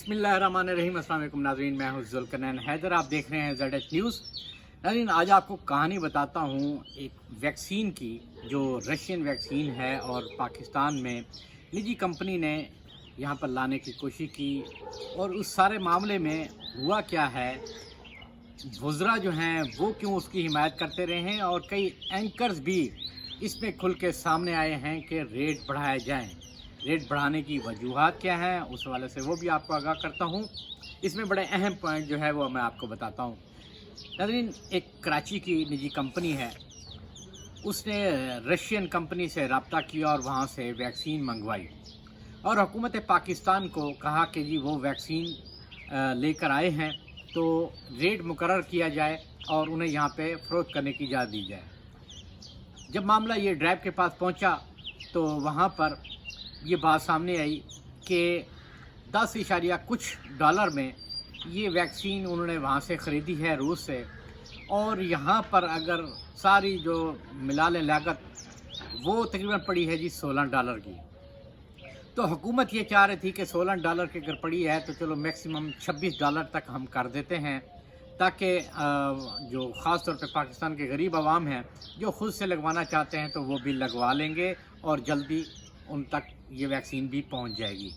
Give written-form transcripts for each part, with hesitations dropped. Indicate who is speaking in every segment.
Speaker 1: बिस्मिल्लाहिर्रहमानिर्रहीम। अस्सलाम वालेकुम नाज़रीन, मैं हूं ज़ुल्करनैन हैदर। आप देख रहे हैं ZH न्यूज़। नाज़रीन, आज आपको कहानी बताता हूं एक वैक्सीन की, जो रशियन वैक्सीन है और पाकिस्तान में निजी कंपनी ने यहां पर लाने की कोशिश की। और उस सारे मामले में हुआ क्या है, वुज़रा जो हैं वो क्यों उसकी हिमायत करते रहे हैं, और कई एंकर्स भी इसमें खुल के सामने आए हैं कि रेट बढ़ाए जाएँ। रेट बढ़ाने की वजूहात क्या हैं, उस हवाले से वो भी आपको आगाह करता हूँ। इसमें बड़े अहम पॉइंट जो है वो मैं आपको बताता हूँ। नाज़रीन, एक कराची की निजी कंपनी है, उसने रशियन कंपनी से रब्ता किया और वहाँ से वैक्सीन मंगवाई और हुकूमत पाकिस्तान को कहा कि जी वो वैक्सीन लेकर आए हैं तो रेट मुकर्रर किया जाए और उन्हें यहाँ पे फ़रोख्त करने की इजाज़त दी जाए। जब मामला ये ड्राइव के पास पहुँचा तो वहाँ पर ये बात सामने आई कि 10.कुछ डॉलर में ये वैक्सीन उन्होंने वहाँ से ख़रीदी है, रूस से, और यहाँ पर अगर सारी जो मिला लें लागत वो तकरीबन पड़ी है जी $16 की। तो हुकूमत ये चाह रही थी कि $16 की अगर पड़ी है तो चलो मैक्सिमम $26 तक हम कर देते हैं, ताकि जो ख़ास तौर पे पाकिस्तान के गरीब आवाम हैं जो ख़ुद से लगवाना चाहते हैं तो वो भी लगवा लेंगे और जल्दी उन तक ये वैक्सीन भी पहुंच जाएगी।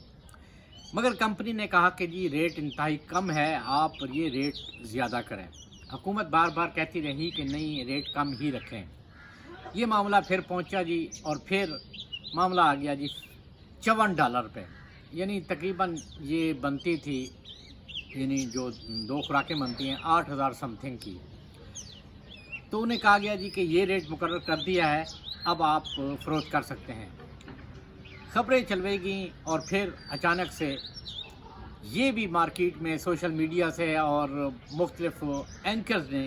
Speaker 1: मगर कंपनी ने कहा कि जी रेट इंतहाई कम है, आप ये रेट ज़्यादा करें। हुकूमत बार बार कहती रही कि नहीं, रेट कम ही रखें। ये मामला फिर पहुंचा जी, और फिर मामला आ गया जी $54 पे। यानी तकरीबन ये बनती थी, यानी जो 2 खुराकें बनती हैं 8,000 समथिंग की। तो उन्हें कहा गया जी कि ये रेट मुकर्रर कर दिया है, अब आप फ़रोख्त कर सकते हैं। खबरें चलवेगी और फिर अचानक से ये भी मार्केट में सोशल मीडिया से और मुख्तलिफ एंकर्स ने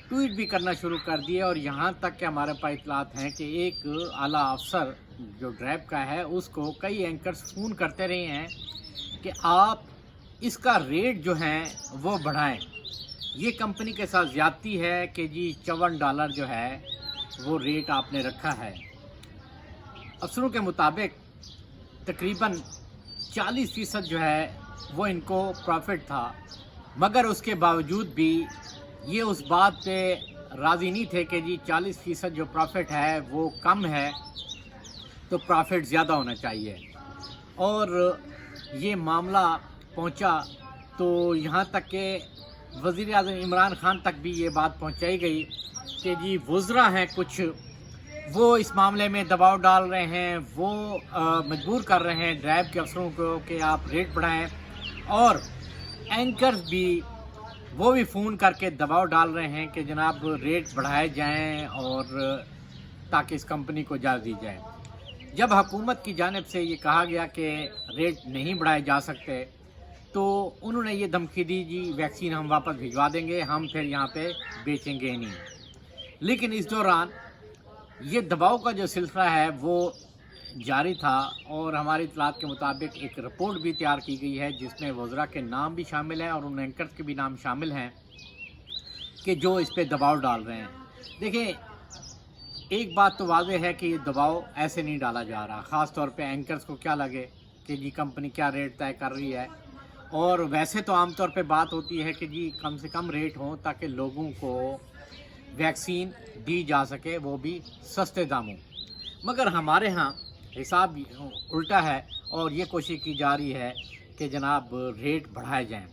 Speaker 1: ट्वीट भी करना शुरू कर दिए, और यहाँ तक कि हमारे पास इतलात हैं कि एक आला अफसर जो ड्राइव का है उसको कई एंकर्स फ़ोन करते रहे हैं कि आप इसका रेट जो है वो बढ़ाएं। ये कंपनी के साथ ज़्यादती है कि जी $54 जो है वो रेट आपने रखा है। अफसरों के मुताबिक तकरीबन 40% जो है वो इनको प्रॉफिट था, मगर उसके बावजूद भी ये उस बात पे राज़ी नहीं थे कि जी 40% जो प्रॉफिट है वो कम है, तो प्रॉफिट ज़्यादा होना चाहिए। और ये मामला पहुंचा तो यहाँ तक कि वज़ीर आज़म इमरान खान तक भी ये बात पहुंचाई गई कि जी वुज़रा हैं कुछ, वो इस मामले में दबाव डाल रहे हैं, वो मजबूर कर रहे हैं ड्राइव के अफसरों को कि आप रेट बढ़ाएं, और एंकर्स भी वो भी फ़ोन करके दबाव डाल रहे हैं कि जनाब रेट बढ़ाए जाएं और ताकि इस कंपनी को इजाज़त दी जाए। जब हुकूमत की जानिब से ये कहा गया कि रेट नहीं बढ़ाए जा सकते, तो उन्होंने ये धमकी दी जी वैक्सीन हम वापस भिजवा देंगे, हम फिर यहाँ पे बेचेंगे नहीं। लेकिन इस दौरान ये दबाव का जो सिलसिला है वो जारी था, और हमारी इतलात के मुताबिक एक रिपोर्ट भी तैयार की गई है जिसमें वज़रा के नाम भी शामिल हैं और उन एंकर्स के भी नाम शामिल हैं कि जो इस पे दबाव डाल रहे हैं। देखिए, एक बात तो वाज़ेह है कि ये दबाव ऐसे नहीं डाला जा रहा। ख़ास तौर पे एंकर्स को क्या लगे कि जी कंपनी क्या रेट तय कर रही है, और वैसे तो आमतौर पे बात होती है कि जी कम से कम रेट हो ताकि लोगों को वैक्सीन दी जा सके, वो भी सस्ते दामों। मगर हमारे यहाँ हिसाब उल्टा है और ये कोशिश की जा रही है कि जनाब रेट बढ़ाए जाएं।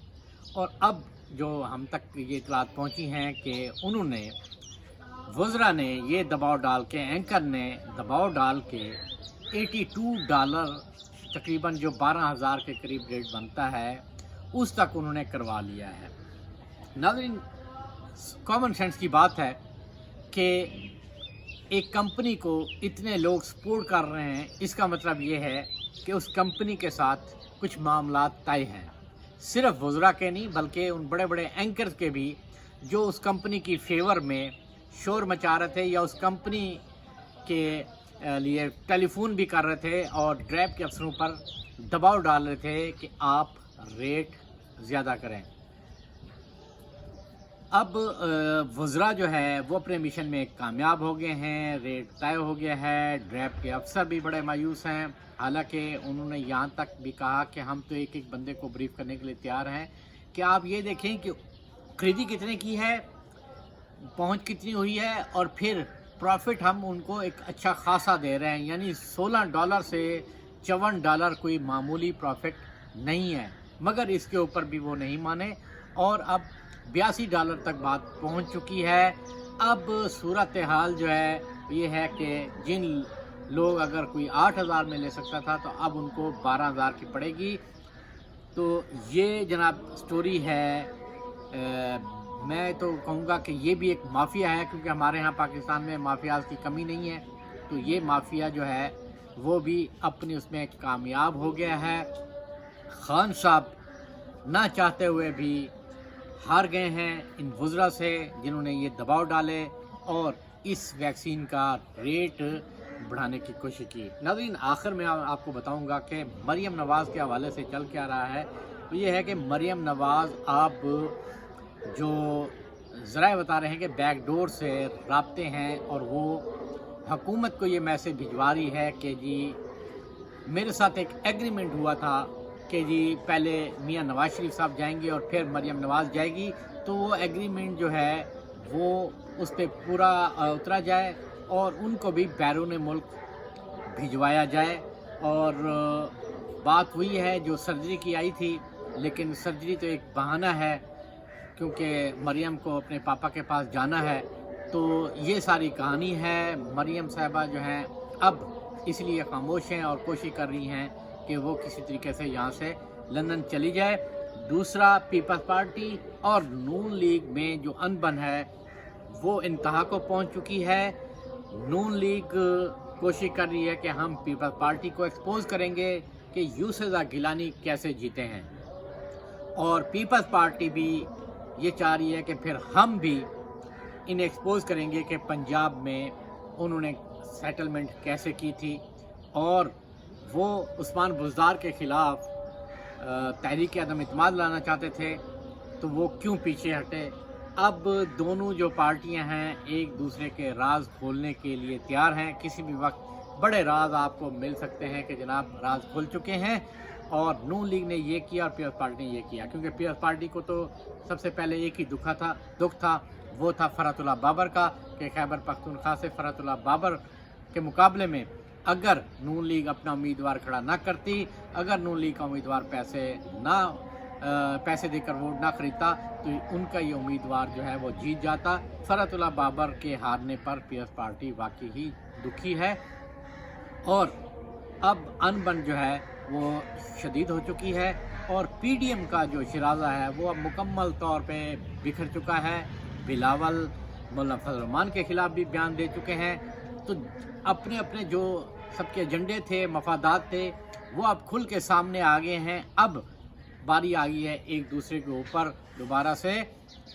Speaker 1: और अब जो हम तक ये इतलात पहुँची हैं कि उन्होंने, वज़रा ने ये दबाव डाल के, एंकर ने दबाव डाल के $82 तकरीबन जो 12,000 के करीब रेट बनता है उस तक उन्होंने करवा लिया है। नाज़रीन, कॉमन सेंस की बात है कि एक कंपनी को इतने लोग सपोर्ट कर रहे हैं, इसका मतलब ये है कि उस कंपनी के साथ कुछ मामला तय हैं। सिर्फ वज़रा के नहीं बल्कि उन बड़े बड़े एंकर्स के भी, जो उस कंपनी की फेवर में शोर मचा रहे थे या उस कंपनी के लिए टेलीफोन भी कर रहे थे और ड्राइव के अफसरों पर दबाव डाल रहे थे कि आप रेट ज़्यादा करें। اب وزراء جو ہے وہ اپنے مشن میں کامیاب ہو گئے ہیں، ریٹ طے ہو گیا ہے، ڈریپ کے افسر بھی بڑے مایوس ہیں، حالانکہ انہوں نے یہاں تک بھی کہا کہ ہم تو ایک ایک بندے کو بریف کرنے کے لیے تیار ہیں کہ آپ یہ دیکھیں کہ خریدی کتنے کی ہے، پہنچ کتنی ہوئی ہے، اور پھر پروفٹ ہم ان کو ایک اچھا خاصا دے رہے ہیں، یعنی $16 سے $54 کوئی معمولی پروفٹ نہیں ہے، مگر اس کے اوپر بھی وہ نہیں مانے اور اب $82 تک بات پہنچ چکی ہے۔ اب صورتحال جو ہے یہ ہے کہ جن لوگ اگر کوئی 8,000 میں لے سکتا تھا تو اب ان کو 12,000 کی پڑے گی۔ تو یہ جناب سٹوری ہے، میں تو کہوں گا کہ یہ بھی ایک مافیا ہے، کیونکہ ہمارے ہاں پاکستان میں مافیاز کی کمی نہیں ہے، تو یہ مافیا جو ہے وہ بھی اپنی اس میں کامیاب ہو گیا ہے۔ خان صاحب نہ چاہتے ہوئے بھی ہار گئے ہیں ان وزراء سے جنہوں نے یہ دباؤ ڈالے اور اس ویکسین کا ریٹ بڑھانے کی کوشش کی۔ ناظرین، آخر میں آپ کو بتاؤں گا کہ مریم نواز کے حوالے سے چل کیا رہا ہے، تو یہ ہے کہ مریم نواز آپ جو ذرائع بتا رہے ہیں کہ بیک ڈور سے رابطے ہیں اور وہ حکومت کو یہ میسج بھجوا رہی ہے کہ جی میرے ساتھ ایک ایگریمنٹ ہوا تھا کہ جی پہلے میاں نواز شریف صاحب جائیں گے اور پھر مریم نواز جائے گی، تو وہ ایگریمنٹ جو ہے وہ اس پہ پورا اترا جائے اور ان کو بھی بیرون ملک بھجوایا جائے۔ اور بات وہی ہے جو سرجری کی آئی تھی، لیکن سرجری تو ایک بہانہ ہے کیونکہ مریم کو اپنے پاپا کے پاس جانا ہے، تو یہ ساری کہانی ہے۔ مریم صاحبہ جو ہیں اب اس لیے خاموش ہیں اور کوشش کر رہی ہیں کہ وہ کسی طریقے سے یہاں سے لندن چلی جائے۔ دوسرا، پیپلز پارٹی اور نون لیگ میں جو انبن ہے وہ انتہا کو پہنچ چکی ہے۔ نون لیگ کوشش کر رہی ہے کہ ہم پیپلز پارٹی کو ایکسپوز کریں گے کہ یوسف گیلانی کیسے جیتے ہیں، اور پیپلز پارٹی بھی یہ چاہ رہی ہے کہ پھر ہم بھی انہیں ایکسپوز کریں گے کہ پنجاب میں انہوں نے سیٹلمنٹ کیسے کی تھی، اور وہ عثمان بزدار کے خلاف تحریک عدم اعتماد لانا چاہتے تھے تو وہ کیوں پیچھے ہٹے۔ اب دونوں جو پارٹیاں ہیں ایک دوسرے کے راز کھولنے کے لیے تیار ہیں، کسی بھی وقت بڑے راز آپ کو مل سکتے ہیں کہ جناب راز کھل چکے ہیں، اور نون لیگ نے یہ کیا اور پیپلز پارٹی نے یہ کیا، کیونکہ پیپلز پارٹی کو تو سب سے پہلے ایک ہی دکھ تھا، وہ تھا فرحت اللہ بابر کا، کہ خیبر پختونخوا سے فرحت اللہ بابر کے مقابلے میں اگر نون لیگ اپنا امیدوار کھڑا نہ کرتی، اگر نون لیگ کا امیدوار پیسے دے کر ووٹ نہ خریدتا تو ان کا یہ امیدوار جو ہے وہ جیت جاتا۔ فرحت اللہ بابر کے ہارنے پر پیپلز پارٹی واقعی ہی دکھی ہے، اور اب انبن جو ہے وہ شدید ہو چکی ہے، اور پی ڈی ایم کا جو شرازہ ہے وہ اب مکمل طور پہ بکھر چکا ہے۔ بلاول مولانا فضل الرحمان کے خلاف بھی بیان دے چکے ہیں، تو اپنے اپنے جو سب کے ایجنڈے تھے، مفادات تھے، وہ اب کھل کے سامنے آ گئے ہیں۔ اب باری آ گئی ہے ایک دوسرے کے اوپر دوبارہ سے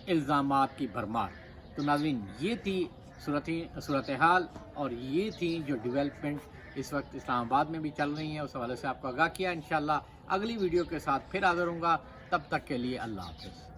Speaker 1: الزامات کی بھرمار۔ تو ناظرین، یہ تھی صورتحال اور یہ تھی جو ڈیولپمنٹ اس وقت اسلام آباد میں بھی چل رہی ہیں، اس حوالے سے آپ کو آگاہ کیا۔ انشاءاللہ اگلی ویڈیو کے ساتھ پھر حاضر ہوں گا، تب تک کے لیے اللہ حافظ۔